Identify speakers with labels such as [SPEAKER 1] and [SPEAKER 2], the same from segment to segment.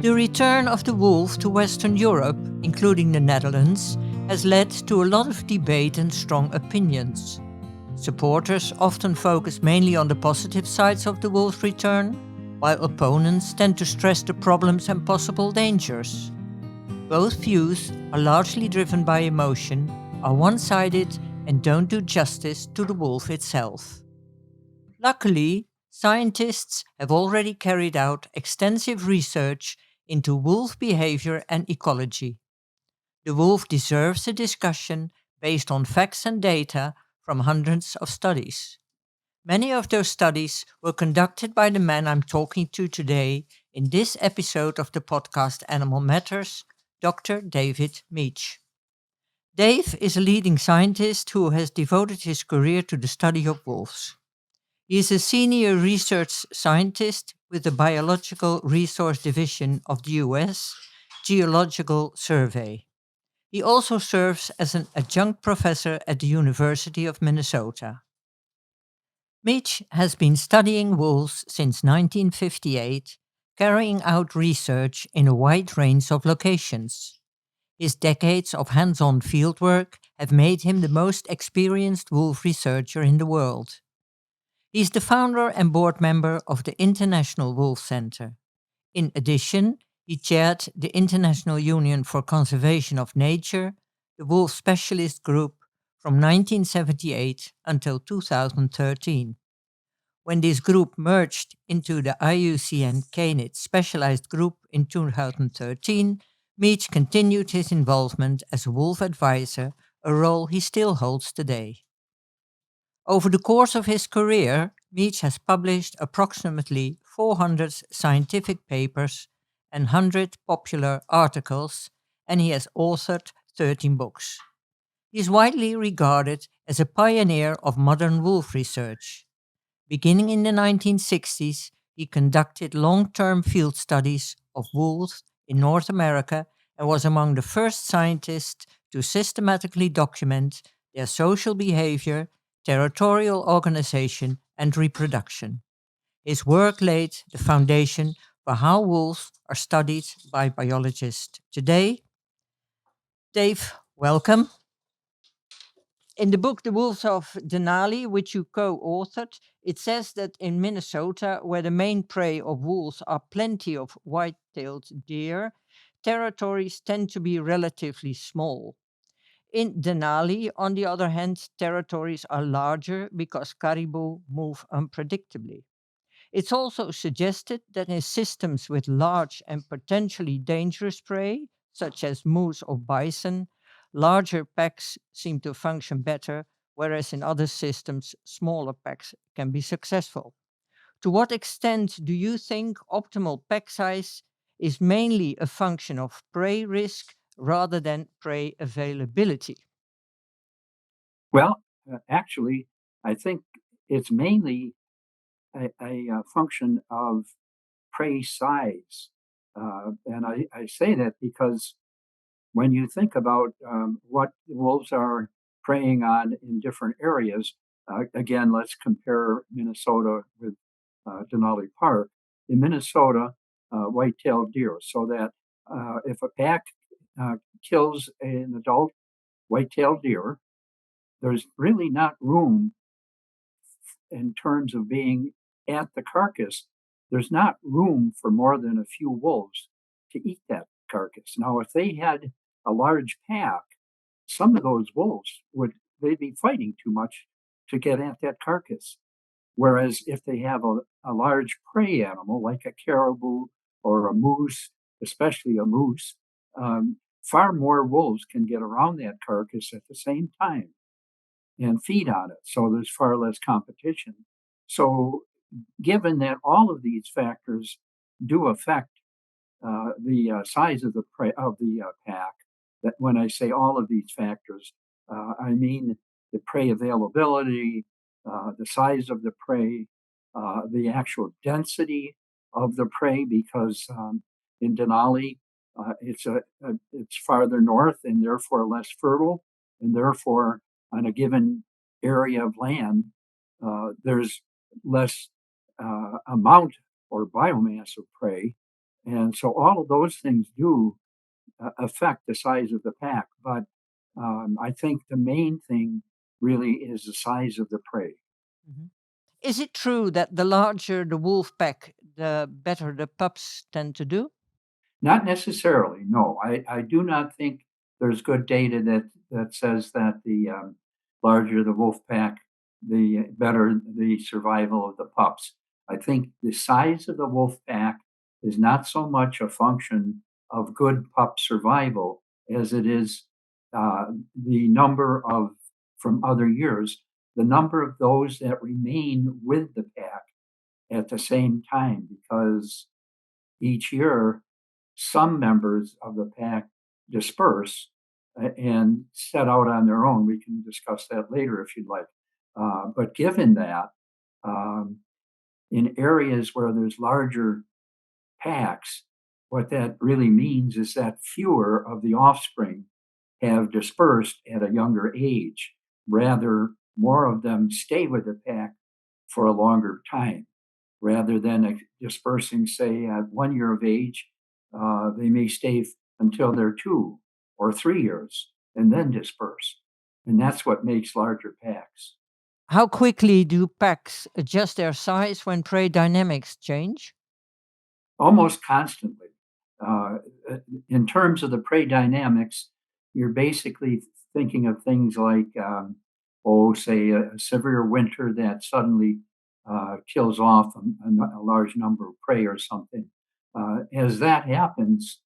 [SPEAKER 1] The return of the wolf to Western Europe, including the Netherlands, has led to a lot of debate and strong opinions. Supporters often focus mainly on the positive sides of the wolf's return, while opponents tend to stress the problems and possible dangers. Both views are largely driven by emotion, are one-sided, and don't do justice to the wolf itself. Luckily, scientists have already carried out extensive research into wolf behavior and ecology. The wolf deserves a discussion based on facts and data from hundreds of studies. Many of those studies were conducted by the man I'm talking to today in this episode of the podcast Animal Matters, Dr. David Mech. Dave is a leading scientist who has devoted his career to the study of wolves. He is a senior research scientist with the Biological Resource Division of the US Geological Survey. He also serves as an adjunct professor at the University of Minnesota. Mech has been studying wolves since 1958, carrying out research in a wide range of locations. His decades of hands-on fieldwork have made him the most experienced wolf researcher in the world. He is the founder and board member of the International Wolf Center. In addition, he chaired the International Union for Conservation of Nature, the Wolf Specialist Group, from 1978 until 2013. When this group merged into the IUCN Canid Specialized Group in 2013, Mech continued his involvement as a wolf advisor, a role he still holds today. Over the course of his career, Mech has published approximately 400 scientific papers and 100 popular articles, and he has authored 13 books. He is widely regarded as a pioneer of modern wolf research. Beginning in the 1960s, he conducted long-term field studies of wolves in North America and was among the first scientists to systematically document their social behavior, territorial organization, and reproduction. His work laid the foundation for how wolves are studied by biologists today. Dave, welcome. In the book The Wolves of Denali, which you co-authored, it says that in Minnesota, where the main prey of wolves are plenty of white-tailed deer, territories tend to be relatively small. In Denali, on the other hand, territories are larger because caribou move unpredictably. It's also suggested that in systems with large and potentially dangerous prey, such as moose or bison, larger packs seem to function better, whereas in other systems, smaller packs can be successful. To what extent do you think optimal pack size is mainly a function of prey risk rather than prey availability?
[SPEAKER 2] Well, actually, I think it's mainly a function of prey size. And I say that because when you think about what wolves are preying on in different areas, again, let's compare Minnesota with Denali Park. In Minnesota, white-tailed deer, so that if a pack kills an adult white-tailed deer, there's really not room in terms of being at the carcass. There's not room for more than a few wolves to eat that carcass. Now, if they had a large pack, some of those wolves they'd be fighting too much to get at that carcass. Whereas if they have a large prey animal like a caribou or a moose, especially a moose, far more wolves can get around that carcass at the same time and feed on it. So there's far less competition. So given that all of these factors do affect the size of the prey of the pack, that when I say all of these factors, I mean the prey availability, the size of the prey, the actual density of the prey, because in Denali, it's farther north and therefore less fertile, and therefore on a given area of land, there's less amount or biomass of prey, And so all of those things do affect the size of the pack. But I think the main thing really is the size of the prey.
[SPEAKER 1] Mhm. Is it true that the larger the wolf pack, the better the pups tend to do?
[SPEAKER 2] Not necessarily, no. I do not think there's good data that says that the larger the wolf pack, the better the survival of the pups. I think the size of the wolf pack is not so much a function of good pup survival as it is uh, the number of, from other years, the number of those that remain with the pack at the same time, because each year some members of the pack disperse and set out on their own. We can discuss that later if you'd like. But given that, um, in areas where there's larger packs, what that really means is that fewer of the offspring have dispersed at a younger age. Rather, more of them stay with the pack for a longer time rather than dispersing, say, at 1 year of age. They may stay until they're 2 or 3 years and then disperse. And that's what makes larger packs.
[SPEAKER 1] How quickly do packs adjust their size when prey dynamics change?
[SPEAKER 2] Almost constantly. Uh, in terms of the prey dynamics, you're basically thinking of things like, say, a severe winter that suddenly kills off a large number of prey or something. As that happens,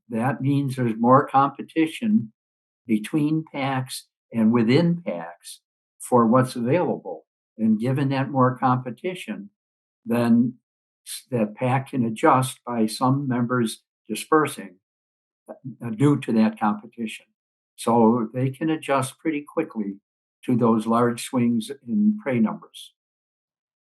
[SPEAKER 2] that means there's more competition between packs and within packs for what's available. And given that more competition, then that pack can adjust by some members dispersing due to that competition. So they can adjust pretty quickly to those large swings in prey numbers.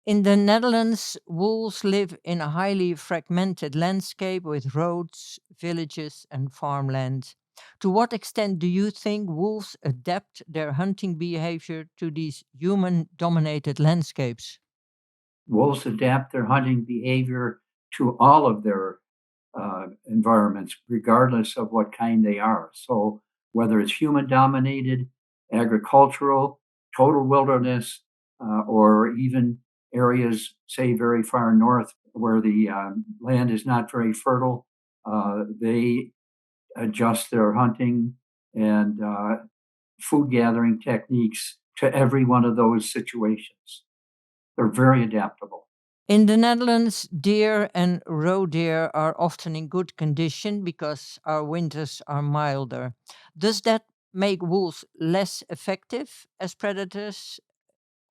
[SPEAKER 1] In the Netherlands, wolves live in a highly fragmented landscape with roads, villages, and farmland. To what extent do you think wolves adapt their hunting behavior to these human dominated landscapes?
[SPEAKER 2] Wolves adapt their hunting behavior to all of their environments, regardless of what kind they are. So, whether it's human dominated, agricultural, total wilderness, or even areas, say, very far north where the land is not very fertile, they adjust their hunting and food gathering techniques to every one of those situations. They're very adaptable.
[SPEAKER 1] In the Netherlands, deer and roe deer are often in good condition because our winters are milder. Does that make wolves less effective as predators,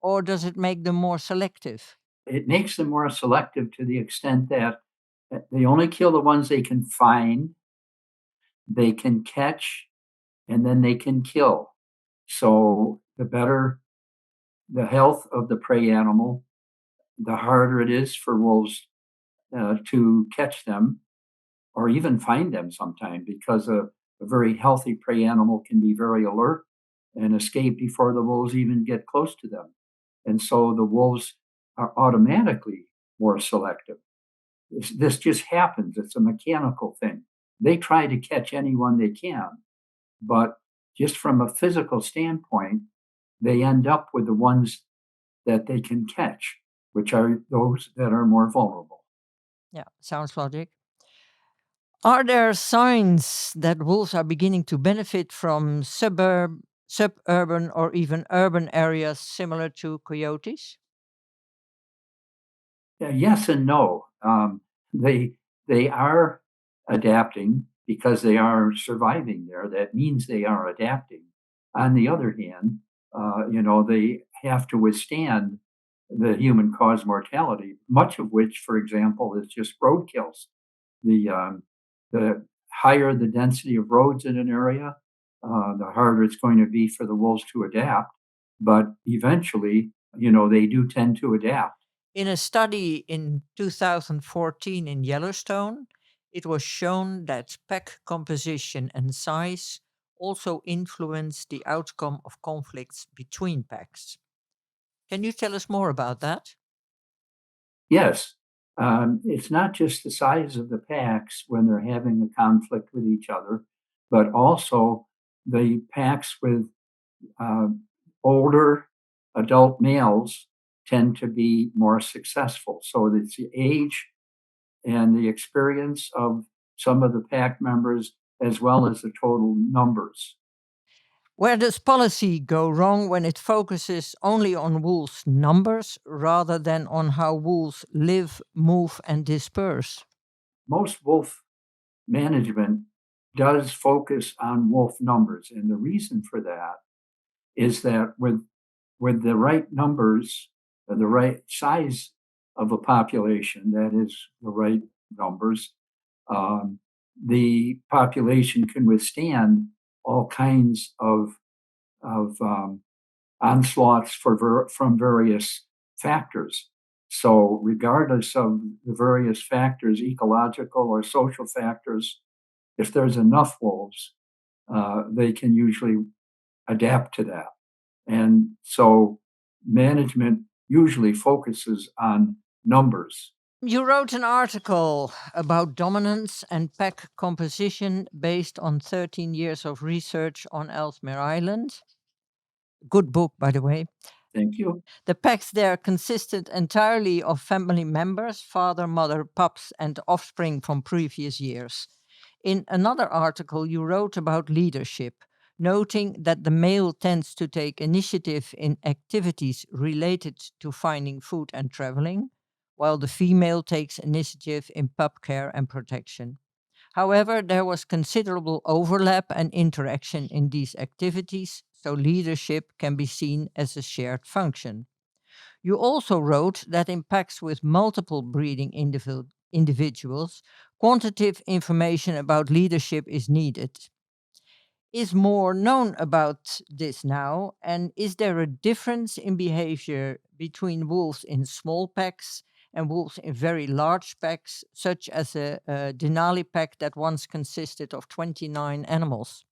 [SPEAKER 1] or does it make them more selective?
[SPEAKER 2] It makes them more selective to the extent that they only kill the ones they can find, they can catch, and then they can kill. So the better the health of the prey animal, the harder it is for wolves to catch them or even find them sometime because a very healthy prey animal can be very alert and escape before the wolves even get close to them. And so the wolves are automatically more selective. This just happens. It's a mechanical thing. They try to catch anyone they can, but just from a physical standpoint, they end up with the ones that they can catch, which are those that are more vulnerable.
[SPEAKER 1] Yeah, sounds logic. Are there signs that wolves are beginning to benefit from suburban, or even urban areas similar to coyotes?
[SPEAKER 2] Yeah, yes and no. They they are adapting because they are surviving there. That means they are adapting. On the other hand, they have to withstand the human caused mortality, much of which, for example, is just road kills. The higher the density of roads in an area, the harder it's going to be for the wolves to adapt. But eventually, they do tend to adapt.
[SPEAKER 1] In a study in 2014 in Yellowstone, it was shown that pack composition and size also influence the outcome of conflicts between packs. Can you tell us more about that?
[SPEAKER 2] Yes. It's not just the size of the packs when they're having a conflict with each other, but also the packs with uh, older adult males tend to be more successful. So it's the age and the experience of some of the pack members as well as the total numbers.
[SPEAKER 1] Where does policy go wrong when it focuses only on wolves' numbers rather than on how wolves live, move, and disperse?
[SPEAKER 2] Most wolf management does focus on wolf numbers, and the reason for that is that with the right numbers, the right size of a population, that is the right numbers, um, the population can withstand all kinds of onslaughts from various factors. So, regardless of the various factors, ecological or social factors, if there's enough wolves, they can usually adapt to that. And so management usually focuses on numbers.
[SPEAKER 1] You wrote an article about dominance and pack composition based on 13 years of research on Ellesmere Island. Good book, by the way.
[SPEAKER 2] Thank you.
[SPEAKER 1] The packs there consisted entirely of family members, father, mother, pups, and offspring from previous years. In another article, you wrote about leadership, noting that the male tends to take initiative in activities related to finding food and traveling, while the female takes initiative in pup care and protection. However, there was considerable overlap and interaction in these activities, so leadership can be seen as a shared function. You also wrote that in packs with multiple breeding individuals, quantitative information about leadership is needed. Is more known about this now? And is there a difference in behavior between wolves in small packs and wolves in very large packs, such as a Denali pack that once consisted of 29 animals?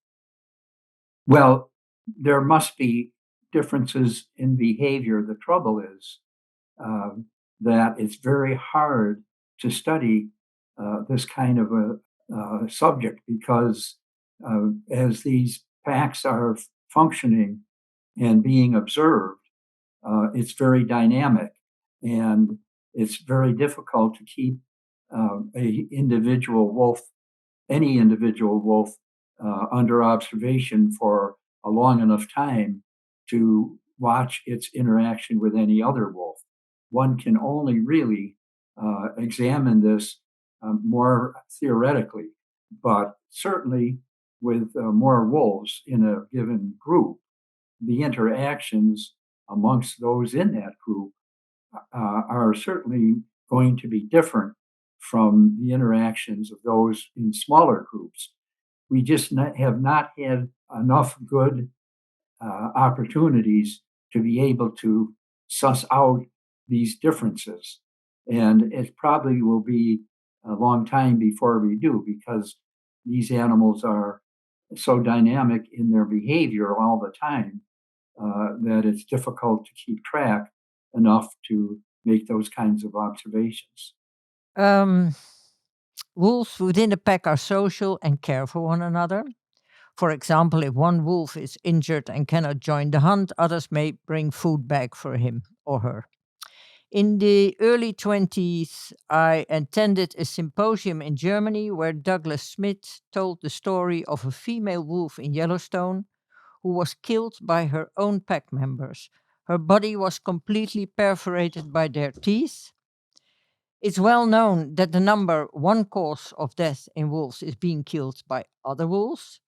[SPEAKER 2] Well, there must be differences in behavior. The trouble is that it's very hard to study this kind of a subject because as these packs are functioning and being observed, it's very dynamic and it's very difficult to keep a individual wolf, any individual wolf, under observation for a long enough time to watch its interaction with any other wolf. One can only really examine this more theoretically, but certainly with more wolves in a given group, the interactions amongst those in that group are certainly going to be different from the interactions of those in smaller groups. We just have not had enough good opportunities to be able to suss out these differences. And it probably will be a long time before we do because these animals are so dynamic in their behavior all the time that it's difficult to keep track enough to make those kinds of observations.
[SPEAKER 1] Um, Wolves within a pack are social and care for one another. For example, if one wolf is injured and cannot join the hunt, others may bring food back for him or her. In the early 20s, I attended a symposium in Germany where Douglas Smith told the story of a female wolf in Yellowstone who was killed by her own pack members. Her body was completely perforated by their teeth. It's well known that the number one cause of death in wolves is being killed by other wolves,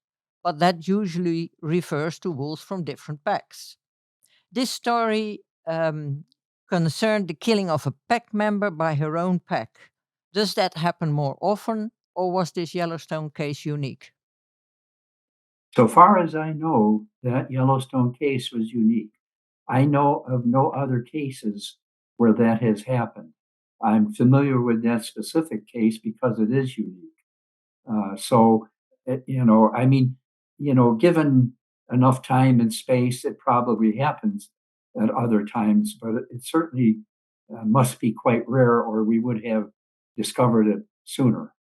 [SPEAKER 1] but that usually refers to wolves from different packs. This story concerned the killing of a pack member by her own pack. Does that happen more often, or was this Yellowstone case unique?
[SPEAKER 2] So far as I know, that Yellowstone case was unique. I know of no other cases where that has happened. I'm familiar with that specific case because it is unique. I mean, given enough time and space, it probably happens at other times, but it certainly must be quite rare, or we would have discovered it sooner.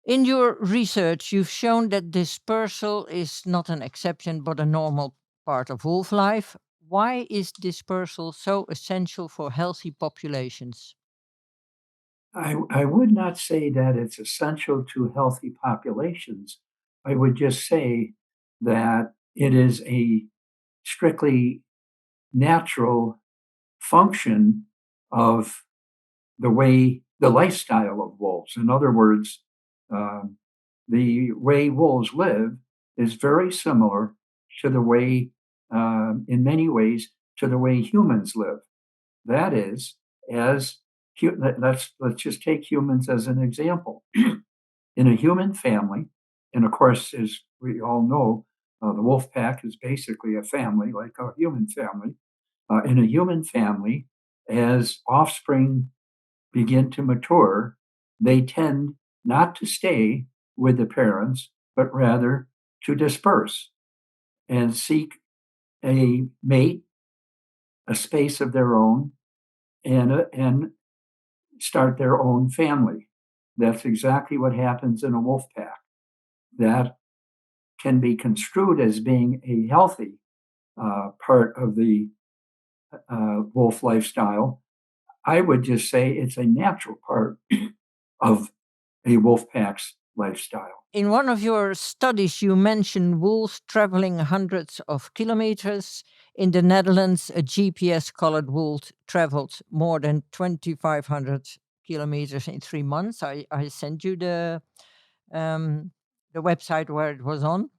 [SPEAKER 1] In your research, you've shown that dispersal is not an exception but a normal part of wolf life. Why is dispersal so essential for healthy populations?
[SPEAKER 2] I would not say that it's essential to healthy populations. I would just say that it is a strictly natural function of the lifestyle of wolves. In other words, um, the way wolves live is very similar to the way, in many ways, to the way humans live. That is, as let's just take humans as an example. In a human family, and of course, as we all know, the wolf pack is basically a family, like a human family. In a human family, as offspring begin to mature, they tend not to stay with the parents, but rather to disperse and seek a mate, a space of their own, and start their own family. That's exactly what happens in a wolf pack. That can be construed as being a healthy part of the wolf lifestyle. I would just say it's a natural part of a wolf pack's lifestyle.
[SPEAKER 1] In one of your studies, you mentioned wolves traveling hundreds of kilometers. In the Netherlands, a GPS colored wolf traveled more than 2,500 kilometers in 3 months. I sent you um, the website where it was on.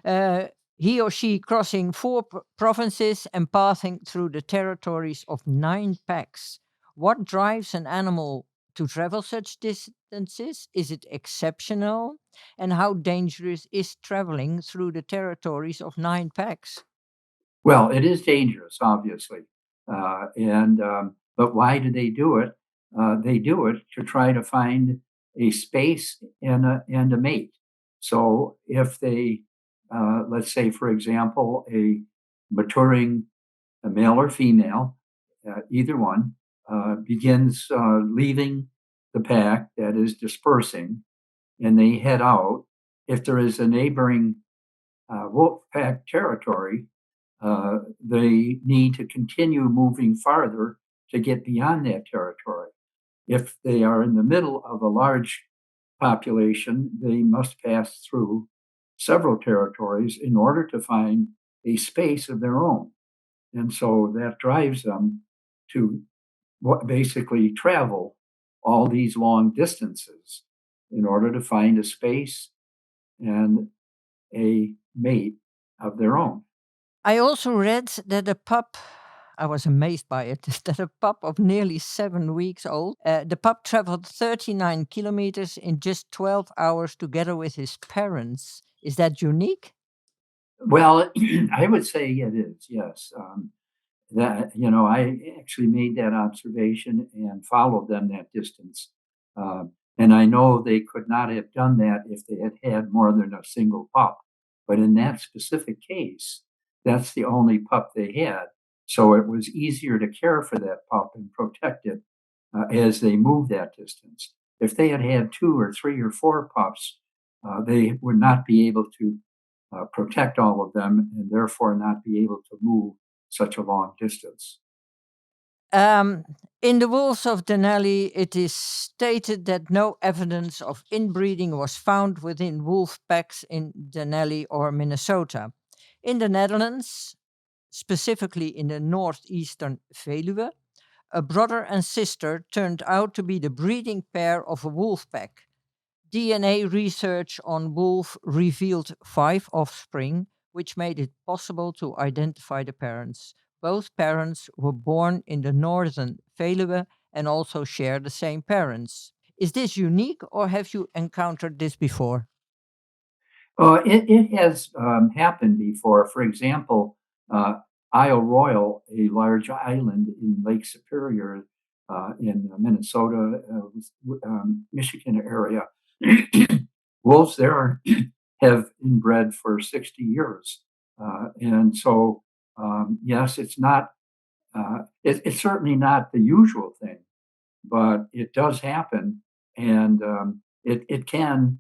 [SPEAKER 1] Uh, he or she crossing four provinces and passing through the territories of 9 packs. What drives an animal to travel such distances? Is it exceptional? And how dangerous is traveling through the territories of 9 packs?
[SPEAKER 2] Well, it is dangerous, obviously, and but why do they do it? They do it to try to find a space and a mate. So if they, let's say, for example, a maturing a male or female, either one, begins leaving the pack that is dispersing, and they head out. If there is a neighboring wolf pack territory, they need to continue moving farther to get beyond that territory. If they are in the middle of a large population, they must pass through several territories in order to find a space of their own. And so that drives them to basically travel all these long distances in order to find a space and a mate of their own.
[SPEAKER 1] I also read that a pup, I was amazed by it, that a pup of nearly 7 weeks old, the pup traveled 39 kilometers in just 12 hours together with his parents. Is that unique?
[SPEAKER 2] Well, I would say it is, yes. That I actually made that observation and followed them that distance. And I know they could not have done that if they had had more than a single pup. But in that specific case, that's the only pup they had. So it was easier to care for that pup and protect it as they moved that distance. If they had had two or three or four pups, they would not be able to protect all of them and therefore not be able to move such a long distance.
[SPEAKER 1] Um, in the Wolves of Denali, it is stated that no evidence of inbreeding was found within wolf packs in Denali or Minnesota. In the Netherlands, specifically in the northeastern Veluwe, a brother and sister turned out to be the breeding pair of a wolf pack. DNA research on wolf revealed 5 offspring, which made it possible to identify the parents. Both parents were born in the northern Veluwe and also share the same parents. Is this unique or have you encountered this before?
[SPEAKER 2] It has happened before. For example, Isle Royal, a large island in Lake Superior in Minnesota, Michigan area, wolves there have inbred for 60 years. And so, yes, it's not, it's certainly not the usual thing. but it does happen, and it can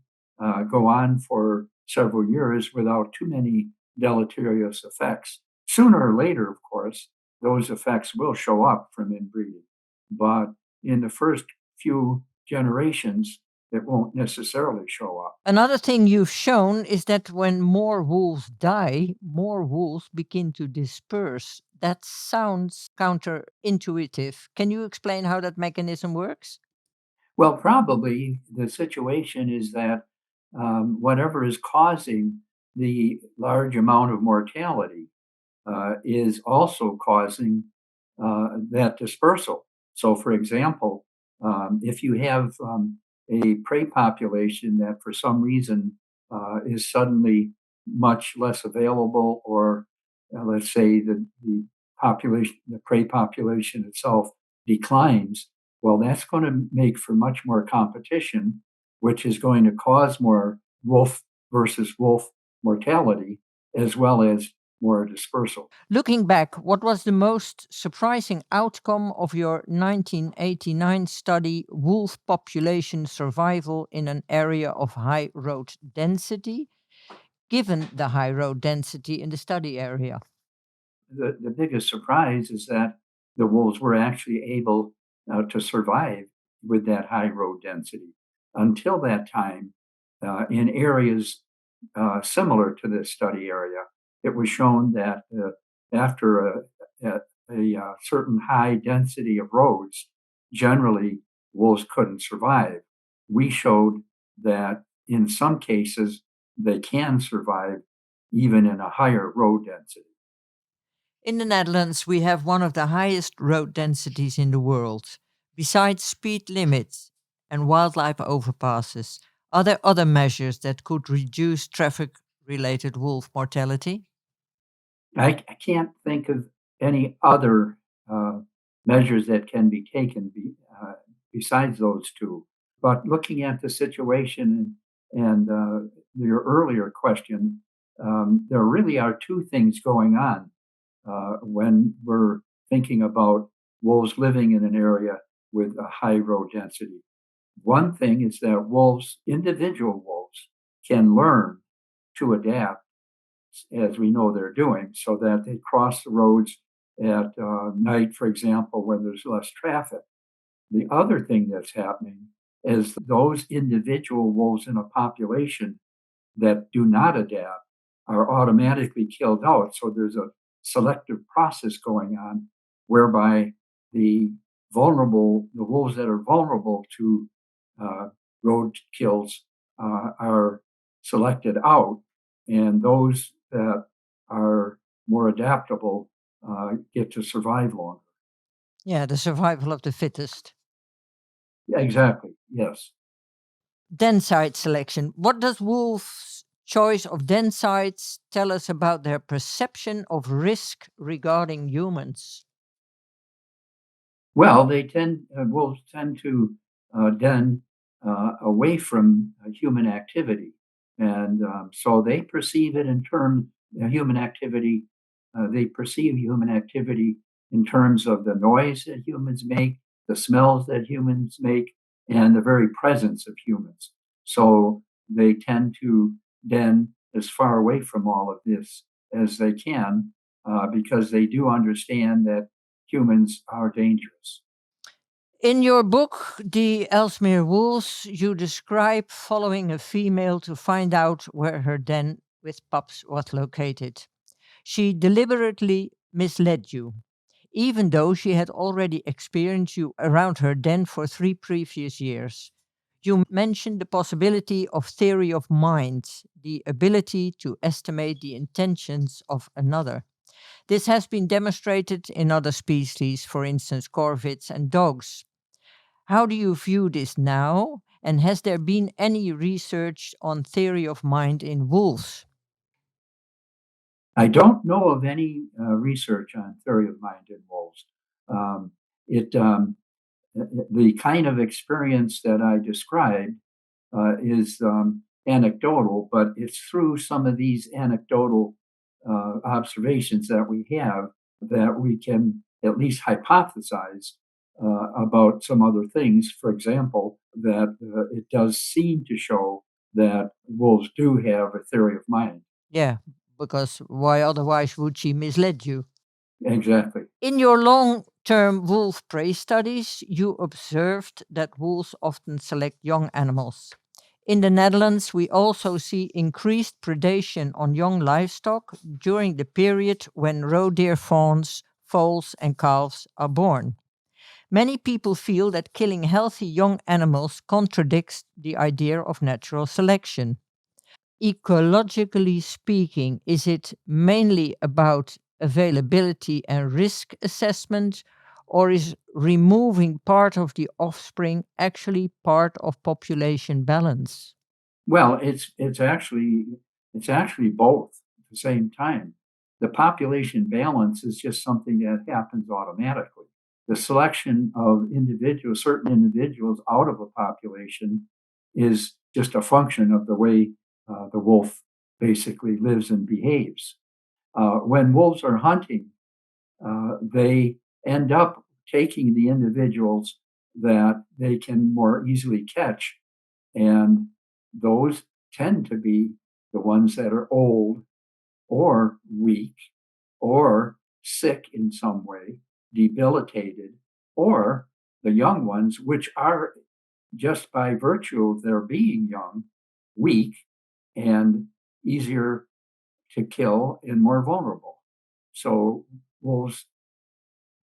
[SPEAKER 2] go on for several years without too many deleterious effects. Sooner or later, of course, those effects will show up from inbreeding, but in the first few generations, it won't necessarily show up.
[SPEAKER 1] Another thing you've shown is that when more wolves die, more wolves begin to disperse. That sounds counterintuitive. Can you explain how that mechanism works?
[SPEAKER 2] Well, probably the situation is that whatever is causing the large amount of mortality is also causing that dispersal. So, for example, if you have a prey population that for some reason is suddenly much less available, or let's say the population, the prey population itself declines, well, that's going to make for much more competition, which is going to cause more wolf versus wolf mortality, as well as more dispersal.
[SPEAKER 1] Looking back, what was the most surprising outcome of your 1989 study, Wolf Population Survival in an Area of High Road Density, given the high road density in the study area?
[SPEAKER 2] The biggest surprise is that the wolves were actually able to survive with that high road density. Until that time, in areas similar to this study area, it was shown that after a certain high density of roads, generally wolves couldn't survive. We showed that in some cases they can survive even in a higher road density.
[SPEAKER 1] In the Netherlands, we have one of the highest road densities in the world. Besides speed limits and wildlife overpasses, are there other measures that could reduce traffic related wolf mortality?
[SPEAKER 2] I can't think of any other uh, measures that can be taken besides those two. But looking at the situation and your earlier question, there really are two things going on when we're thinking about wolves living in an area with a high road density. One thing is that wolves, individual wolves, can learn to adapt as we know they're doing, so that they cross the roads at night, for example, when there's less traffic. The other thing that's happening is those individual wolves in a population that do not adapt are automatically killed out. So there's a selective process going on whereby the the wolves that are vulnerable to uh, road kills are selected out, and those that are more adaptable get to survive longer.
[SPEAKER 1] Yeah, the survival of the fittest.
[SPEAKER 2] Yeah, exactly. Yes.
[SPEAKER 1] Den site selection. What does wolves' choice of den sites tell us about their perception of risk regarding humans?
[SPEAKER 2] Well, wolves tend to den away from human activity, and so they perceive it in terms human activity. They perceive human activity in terms of the noise that humans make, the smells that humans make, and the very presence of humans. So they tend to den as far away from all of this as they can, because they do understand that humans are dangerous.
[SPEAKER 1] In your book, The Ellesmere Wolves, you describe following a female to find out where her den with pups was located. She deliberately misled you, even though she had already experienced you around her den for 3 previous years. You mentioned the possibility of theory of mind, the ability to estimate the intentions of another. This has been demonstrated in other species, for instance, corvids and dogs. How do you view this now? And has there been any research on theory of mind in wolves?
[SPEAKER 2] I don't know of any research on theory of mind in wolves. Um, it the kind of experience that I described is anecdotal, but it's through some of these anecdotal observations that we have that we can at least hypothesize about some other things. For example, that it does seem to show that wolves do have a theory of mind.
[SPEAKER 1] Yeah, because why otherwise would she mislead you?
[SPEAKER 2] Exactly.
[SPEAKER 1] In your long term wolf prey studies, you observed that wolves often select young animals. In the Netherlands, we also see increased predation on young livestock during the period when roe deer fawns, foals, and calves are born. Many people feel that killing healthy young animals contradicts the idea of natural selection. Ecologically speaking, is it mainly about availability and risk assessment, or is removing part of the offspring actually part of population balance?
[SPEAKER 2] Well, it's actually both at the same time. The population balance is just something that happens automatically. The selection of individuals, certain individuals out of a population, is just a function of the way the wolf basically lives and behaves. When wolves are hunting, they end up taking the individuals that they can more easily catch, and those tend to be the ones that are old or weak or sick in some way, debilitated, or the young ones, which are just by virtue of their being young, weak, and easier to kill and more vulnerable. So wolves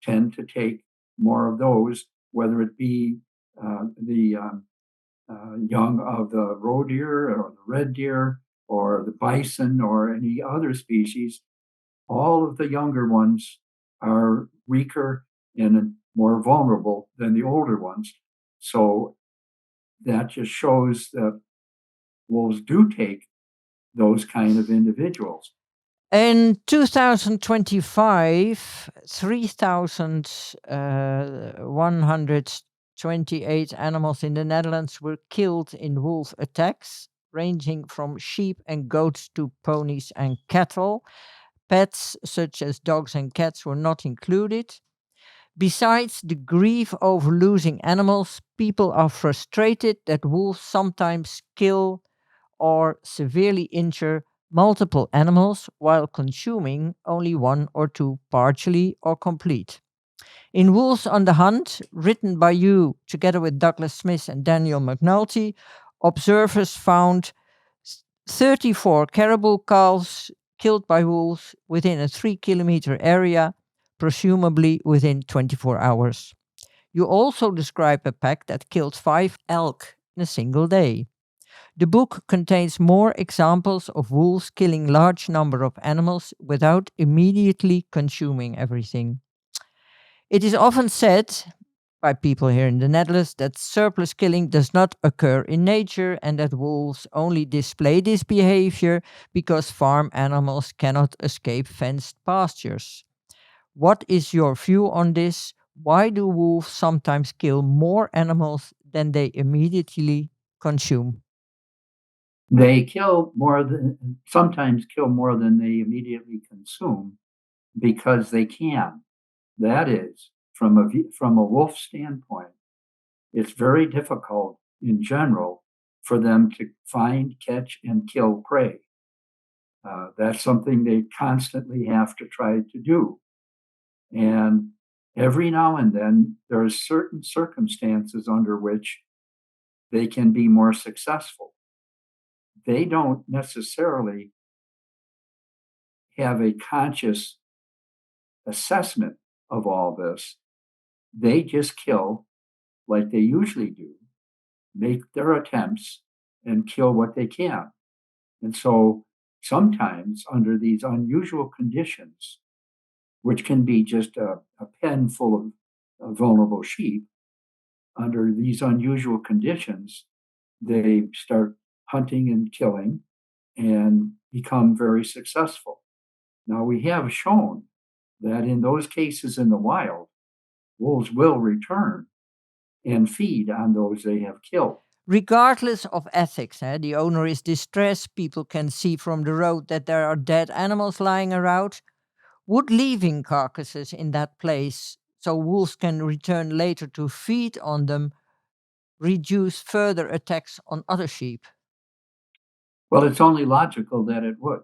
[SPEAKER 2] tend to take more of those, whether it be the young of the roe deer or the red deer or the bison or any other species. All of the younger ones are weaker and more vulnerable than the older ones. So that just shows that wolves do take those kind of individuals.
[SPEAKER 1] In 2025, 3,128 animals in the Netherlands were killed in wolf attacks, ranging from sheep and goats to ponies and cattle. Pets such as dogs and cats were not included. Besides the grief over losing animals, people are frustrated that wolves sometimes kill or severely injure multiple animals while consuming only one or two partially or complete. In Wolves on the Hunt, written by you together with Douglas Smith and Daniel McNulty, observers found 34 caribou calves killed by wolves within a 3-kilometer area, presumably within 24 hours. You also describe a pack that killed 5 elk in a single day. The book contains more examples of wolves killing large number of animals without immediately consuming everything. It is often said by people here in the Netherlands that surplus killing does not occur in nature and that wolves only display this behavior because farm animals cannot escape fenced pastures. What is your view on this? Why do wolves sometimes kill more animals than they immediately consume?
[SPEAKER 2] They sometimes kill more than they immediately consume because they can. That is, from a wolf standpoint, it's very difficult in general for them to find, catch, and kill prey. That's something they constantly have to try to do. And every now and then, there are certain circumstances under which they can be more successful. They don't necessarily have a conscious assessment of all this. They just kill like they usually do, make their attempts, and kill what they can. And so sometimes, under these unusual conditions, which can be just a pen full of vulnerable sheep, under these unusual conditions, they start hunting and killing and become very successful. Now, we have shown that in those cases in the wild, wolves will return and feed on those they have killed.
[SPEAKER 1] Regardless of ethics, the owner is distressed, people can see from the road that there are dead animals lying around. Would leaving carcasses in that place so wolves can return later to feed on them, reduce further attacks on other sheep?
[SPEAKER 2] Well, it's only logical that it would.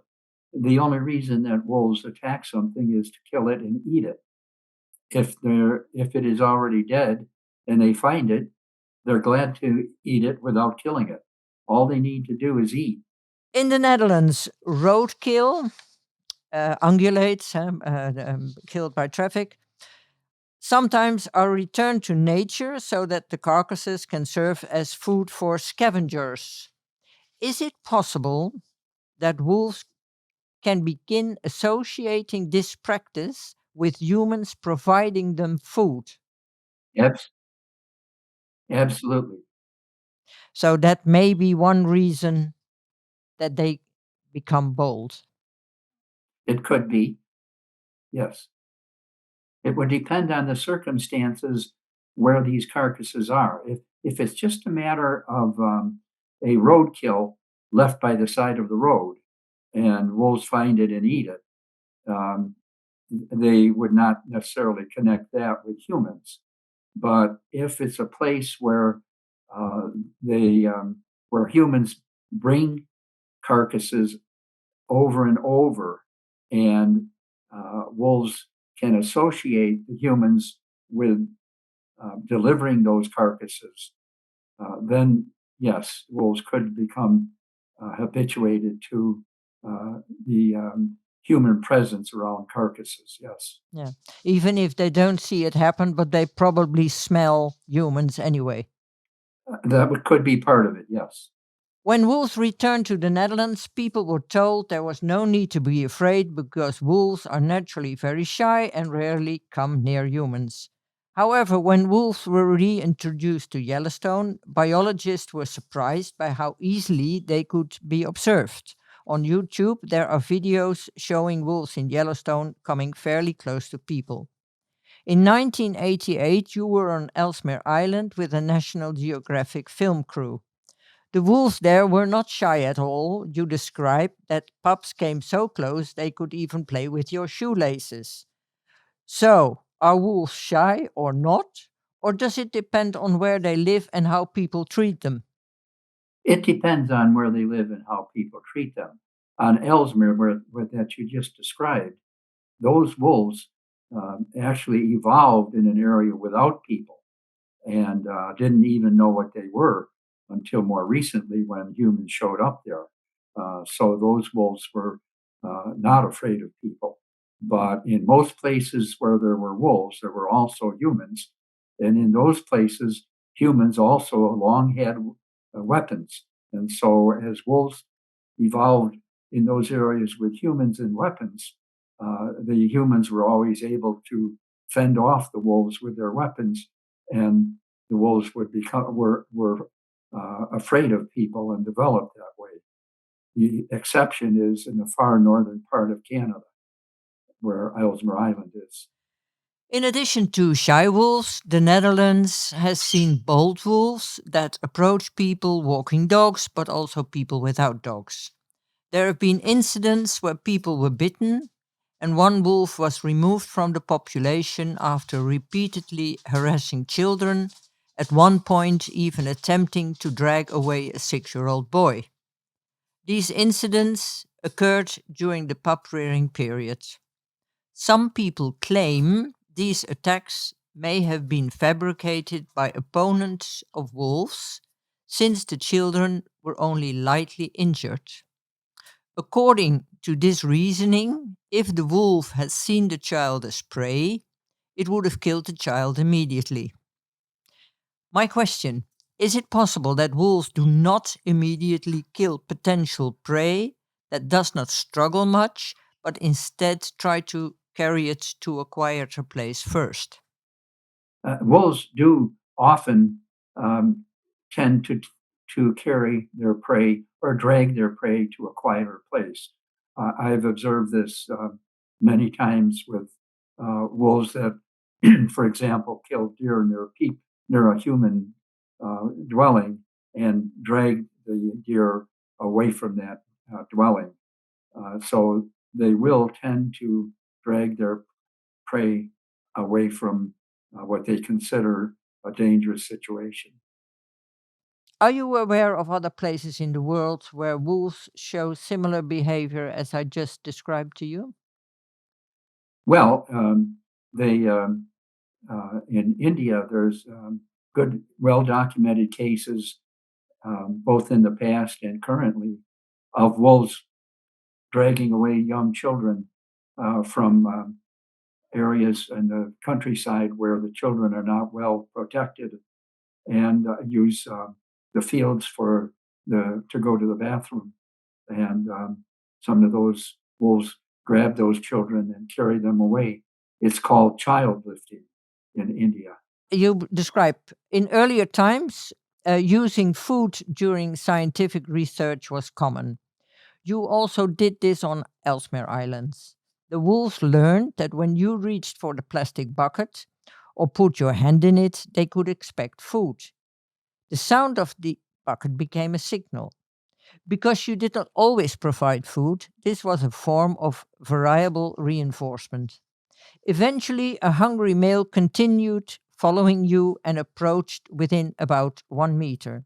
[SPEAKER 2] The only reason that wolves attack something is to kill it and eat it. If it is already dead and they find it, they're glad to eat it without killing it. All they need to do is eat.
[SPEAKER 1] In the Netherlands, roadkill, ungulates killed by traffic, sometimes are returned to nature so that the carcasses can serve as food for scavengers. Is it possible that wolves can begin associating this practice with humans providing them food?
[SPEAKER 2] Abs- Absolutely.
[SPEAKER 1] So that may be one reason that they become bold.
[SPEAKER 2] It could be. Yes. It would depend on the circumstances where these carcasses are. If it's just a matter of a roadkill left by the side of the road and wolves find it and eat it, um, they would not necessarily connect that with humans. But if it's a place where uh, they where humans bring carcasses over and over, and wolves can associate the humans with delivering those carcasses, then yes, wolves could become habituated to the human presence around carcasses. Yes,
[SPEAKER 1] Yeah. Even if they don't see it happen, but they probably smell humans anyway.
[SPEAKER 2] could be part of it. Yes.
[SPEAKER 1] When wolves returned to the Netherlands, people were told there was no need to be afraid because wolves are naturally very shy and rarely come near humans. However, when wolves were reintroduced to Yellowstone, biologists were surprised by how easily they could be observed. On YouTube, there are videos showing wolves in Yellowstone coming fairly close to people. In 1988, you were on Ellesmere Island with a National Geographic film crew. The wolves there were not shy at all. You described that pups came so close they could even play with your shoelaces. So, are wolves shy or not? Or does it depend on where they live and how people treat them?
[SPEAKER 2] It depends on where they live and how people treat them. On Ellesmere, where that you just described, those wolves actually evolved in an area without people and didn't even know what they were until more recently when humans showed up there. So those wolves were not afraid of people. But in most places where there were wolves, there were also humans. And in those places, humans also long had weapons. And so as wolves evolved in those areas with humans and weapons, the humans were always able to fend off the wolves with their weapons, and the wolves were afraid of people and developed that way. The exception is in the far northern part of Canada, where Ellesmere Island is.
[SPEAKER 1] In addition to shy wolves, the Netherlands has seen bold wolves that approach people walking dogs, but also people without dogs. There have been incidents where people were bitten, and one wolf was removed from the population after repeatedly harassing children, at one point, even attempting to drag away a 6-year-old boy. These incidents occurred during the pup rearing period. Some people claim these attacks may have been fabricated by opponents of wolves, since the children were only lightly injured. According to this reasoning, if the wolf had seen the child as prey, it would have killed the child immediately. My question: is it possible that wolves do not immediately kill potential prey that does not struggle much, but instead try to carry it to a quieter place first?
[SPEAKER 2] Wolves do often um, tend to carry their prey or drag their prey to a quieter place. I've observed this many times with wolves that, for example, kill deer near a human dwelling and drag the deer away from that dwelling. So they will tend to drag their prey away from what they consider a dangerous situation.
[SPEAKER 1] Are you aware of other places in the world where wolves show similar behavior as I just described to you?
[SPEAKER 2] Well, they in India, there's good, well documented cases, both in the past and currently, of wolves dragging away young children from areas in the countryside where the children are not well protected and use the fields for the to go to the bathroom. And some of those wolves grab those children and carry them away. It's called child lifting in India.
[SPEAKER 1] Describe in earlier times, using food during scientific research was common. You also did this on Ellesmere Islands. The wolves learned that when you reached for the plastic bucket or put your hand in it, they could expect food. The sound of the bucket became a signal. Because you did not always provide food, this was a form of variable reinforcement. Eventually, a hungry male continued following you and approached within about 1 meter.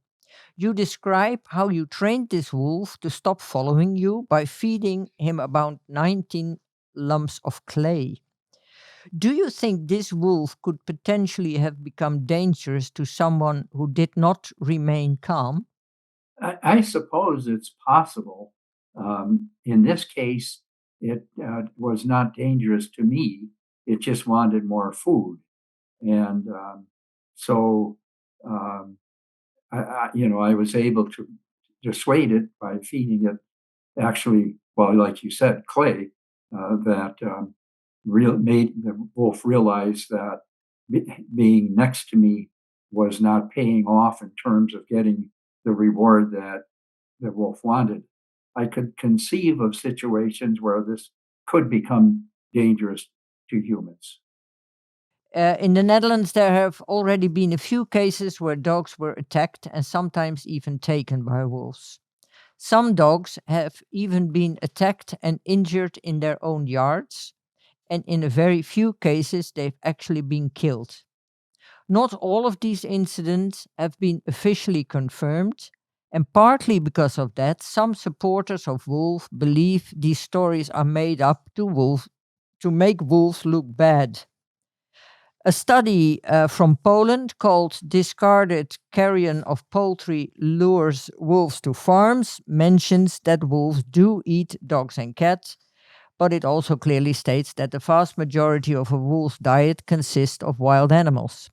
[SPEAKER 1] You describe how you trained this wolf to stop following you by feeding him about 19 lumps of clay. Do you think this wolf could potentially have become dangerous to someone who did not remain calm?
[SPEAKER 2] I suppose it's possible. In this case, it was not dangerous to me. It just wanted more food, and so um, I was able to dissuade it by feeding it actually, well, like you said, clay, that made the wolf realize that being next to me was not paying off in terms of getting the reward that the wolf wanted. I could conceive of situations where this could become dangerous to humans.
[SPEAKER 1] In the Netherlands, there have already been a few cases where dogs were attacked and sometimes even taken by wolves. Some dogs have even been attacked and injured in their own yards, and in a very few cases, they've actually been killed. Not all of these incidents have been officially confirmed, and partly because of that, some supporters of wolf believe these stories are made up to make wolves look bad. A study from Poland called Discarded Carrion of Poultry Lures Wolves to Farms mentions that wolves do eat dogs and cats, but it also clearly states that the vast majority of a wolf's diet consists of wild animals.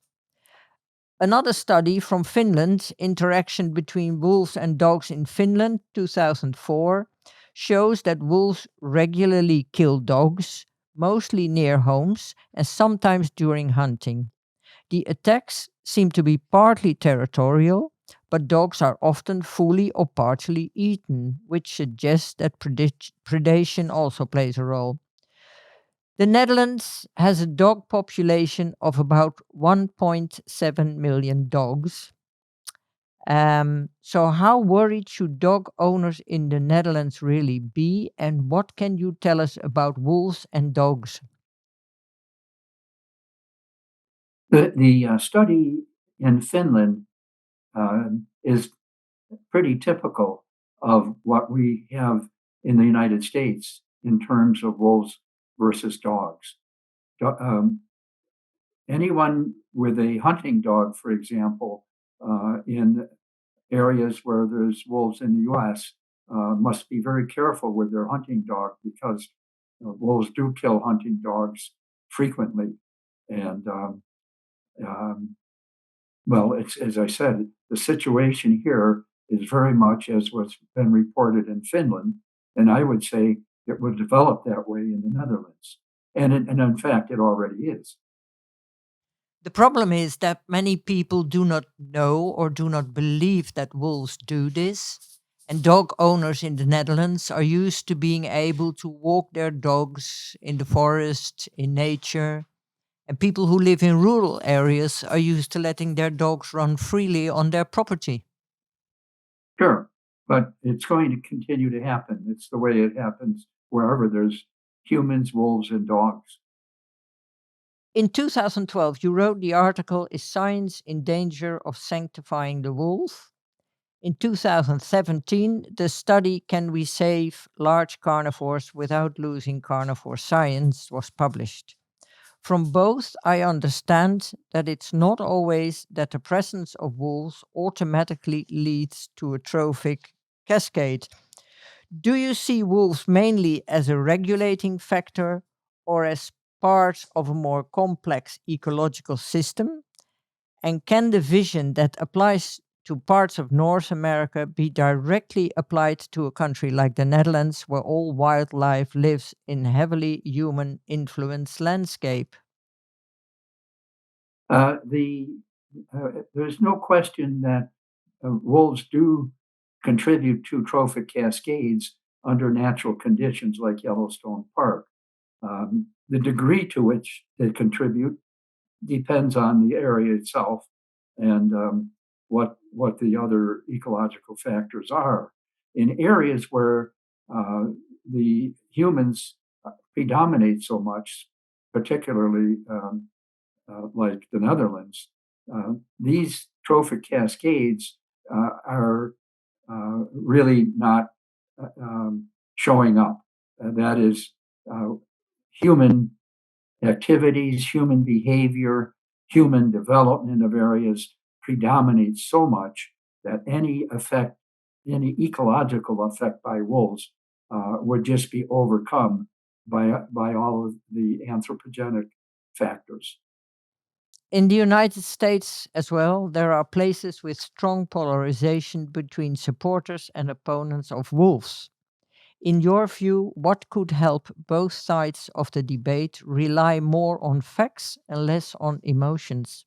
[SPEAKER 1] Another study from Finland, Interaction Between Wolves and Dogs in Finland, 2004, shows that wolves regularly kill dogs, mostly near homes and sometimes during hunting. The attacks seem to be partly territorial, but dogs are often fully or partially eaten, which suggests that predation also plays a role. The Netherlands has a dog population of about 1.7 million dogs. So, how worried should dog owners in the Netherlands really be? And what can you tell us about wolves and dogs?
[SPEAKER 2] The study in Finland is pretty typical of what we have in the United States in terms of wolves versus dogs. Um, Anyone with a hunting dog, for example, in areas where there's wolves in the US, must be very careful with their hunting dog because wolves do kill hunting dogs frequently. And um, well, it's as I said, the situation here is very much as what's been reported in Finland, and I would say it would develop that way in the Netherlands, and in fact, it already is.
[SPEAKER 1] The problem is that many people do not know or do not believe that wolves do this. And dog owners in the Netherlands are used to being able to walk their dogs in the forest, in nature. And people who live in rural areas are used to letting their dogs run freely on their property.
[SPEAKER 2] Sure, but it's going to continue to happen. It's the way it happens wherever there's humans, wolves, and dogs.
[SPEAKER 1] In 2012, you wrote the article, Is Science in Danger of Sanctifying the Wolf? In 2017, the study, Can We Save Large Carnivores Without Losing Carnivore Science, was published. From both, I understand that it's not always that the presence of wolves automatically leads to a trophic cascade. Do you see wolves mainly as a regulating factor or as part of a more complex ecological system? And can the vision that applies to parts of North America be directly applied to a country like the Netherlands, where all wildlife lives in heavily human influenced landscape?
[SPEAKER 2] The There's no question that wolves do contribute to trophic cascades under natural conditions like Yellowstone Park. The degree to which they contribute depends on the area itself and what the other ecological factors are. In areas where the humans predominate so much, particularly like the Netherlands, these trophic cascades are really not showing up. That is, human activities, human behavior, human development of areas predominates so much that any effect, any ecological effect by wolves would just be overcome by all of the anthropogenic factors.
[SPEAKER 1] In the United States as well, there are places with strong polarization between supporters and opponents of wolves. In your view, what could help both sides of the debate rely more on facts and less on emotions?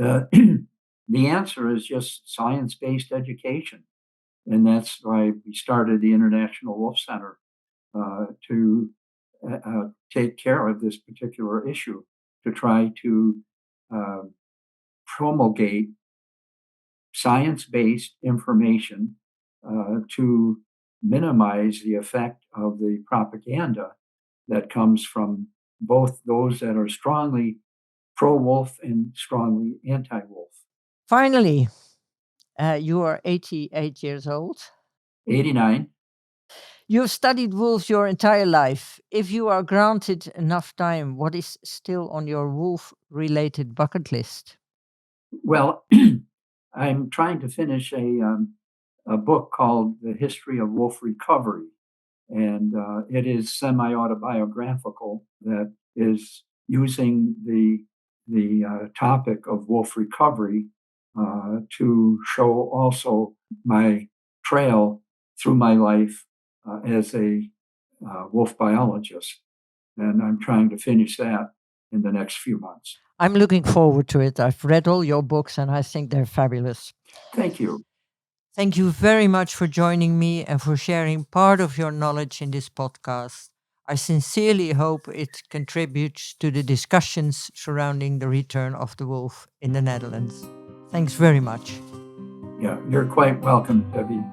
[SPEAKER 2] Uh, the answer is just science-based education, and that's why we started the International Wolf Center to take care of this particular issue, to try to uh, promulgate science-based information to minimize the effect of the propaganda that comes from both those that are strongly pro-wolf and strongly anti-wolf.
[SPEAKER 1] Finally, you are 88 years old.
[SPEAKER 2] 89.
[SPEAKER 1] You have studied wolves your entire life. If you are granted enough time, what is still on your wolf related bucket list?
[SPEAKER 2] Well, I'm trying to finish a book called The History of Wolf Recovery, and it is semi-autobiographical that is using the topic of wolf recovery to show also my trail through my life as a wolf biologist, and I'm trying to finish that in the next few months.
[SPEAKER 1] I'm looking forward to it. I've read all your books and I think they're fabulous.
[SPEAKER 2] Thank you.
[SPEAKER 1] Thank you very much for joining me and for sharing part of your knowledge in this podcast. I sincerely hope it contributes to the discussions surrounding the return of the wolf in the Netherlands. Thanks very much.
[SPEAKER 2] Yeah, you're quite welcome, Debbie.